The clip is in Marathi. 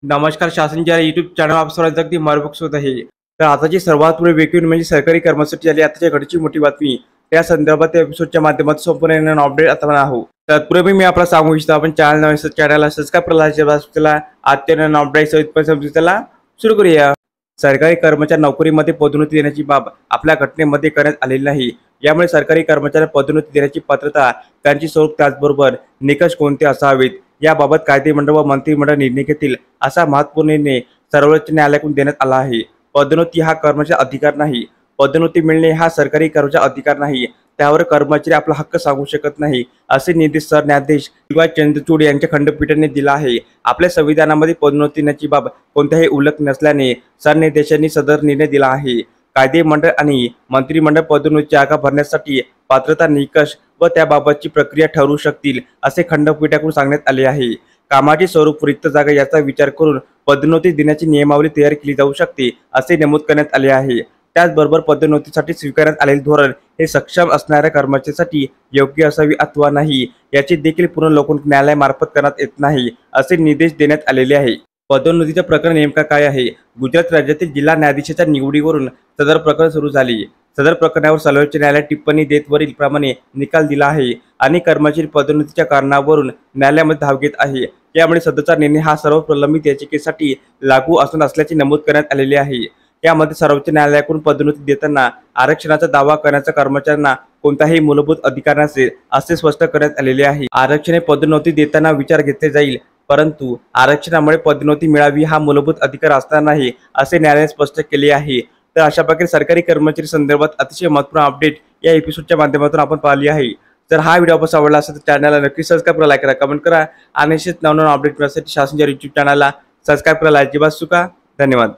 नमस्कार. शासन ज्या युट्यूब चॅनल आप सर्वांचं अगदी मनपूर्वक स्वागत आहे. तर आताची सर्वात मोठी ब्रेकिंग म्हणजे सरकारी कर्मचारी झाली आताच्या घडीची मोठी बातमी. त्या संदर्भात या एपिसोडच्या माध्यमातून संपूर्ण अपडेट आता आहोत. तत्पूर्वी मी आपला सांगू इच्छितो आपण चॅनलला सबस्क्राईब करायला आजच्या अपडेट सहित समजूतला सुरू करूया. सरकारी कर्मचारी नोकरीमध्ये पदोन्नती देण्याची बाब आपल्या घटनेमध्ये करण्यात आलेली नाही. यामुळे सरकारी कर्मचाऱ्यांना पदोन्नती देण्याची पात्रता, त्यांची स्वरूप, त्याचबरोबर निकष कोणते असावेत याबाबत कायदेमंडळ व मंत्रिमंडळ निर्णय घेतील असा महत्त्वपूर्ण निर्णय सर्वोच्च न्यायालयाकडून देण्यात आला आहे. पदोन्नती हा कर्मचारी अधिकार नाही. पदोन्नती मिळणे हा सरकारी कर्मचारी अधिकार नाही. त्यावर कर्मचारी आपला हक्क सांगू शकत नाही असे निर्देश सरन्यायाधीश डी.वाय. चंद्रचूड यांच्या खंडपीठाने दिला आहे. आपल्या संविधानामध्ये पदोन्नती देण्याची बाब कोणत्याही उल्लेख नसल्याने सरन्यायाधीशांनी सदर निर्णय दिला आहे. कायदेमंडळ आणि मंत्रिमंडळ पदोन्नतीची जागा भरण्यासाठी पात्रता, निकष व त्याबाबतची प्रक्रिया ठरवू शकतील असे खंडपीठाकडून सांगण्यात आले आहे. कामाचे स्वरूप, रिक्त जागा याचा विचार करून पदोन्नती देण्याची नियमावली तयार केली जाऊ शकते असे नमूद करण्यात आले आहे. त्याचबरोबर पदोन्नतीसाठी स्वीकारण्यात आलेले धोरण हे सक्षम असणाऱ्या कर्मचाऱ्यांसाठी योग्य असावी अथवा नाही याची देखील पुनर्लोकन न्यायालयामार्फत करण्यात येत नाही असे निर्देश देण्यात आलेले आहे. पदोन्नतीचे प्रकरण नेमका काय आहे? गुजरात राज्यातील जिल्हा न्यायाधीशाच्या निवडीवरून सदर प्रकरण सुरू झाले. सदर प्रकरणावर सर्वोच्च न्यायालयात टिप्पणी देत वरील प्रमाणे निकाल दिला आहे आणि कर्मचारी पदोन्नतीच्या कारणावरून न्यायालयामध्ये धाव घेत आहे. यामुळे सदरचा निर्णय हा सर्व प्रलंबित याचिकेसाठी लागू असणार असल्याचे नमूद करण्यात आलेले आहे. यामध्ये सर्वोच्च न्यायालयाकडून पदोन्नती देताना आरक्षणाचा दावा करण्याचा कर्मचाऱ्यांना कोणताही मूलभूत अधिकार नसेल असे स्पष्ट करण्यात आलेले आहे. आरक्षण हे पदोन्नती देताना विचार घेतले जाईल, परंतु आरक्षणामुळे पदोन्नती मिळावी हा मूलभूत अधिकार असणार नाही असे न्यायालयाने स्पष्ट केले आहे. तर अशा प्रकारे सरकारी कर्मचारी संदर्भात अतिशय महत्त्वपूर्ण अपडेट या एपिसोडच्या माध्यमातून आपण पाहिली आहे. जर हा व्हिडिओ आपल्याला आवडला असेल तर चॅनलला नक्की सबस्क्राईब करा, लाईक करा, कमेंट करा आणि असेच नवनवीन अपडेट मिळण्यासाठी शासनच्या यूट्यूब चॅनलला सबस्क्राईब करायला अजिबात चुका. धन्यवाद.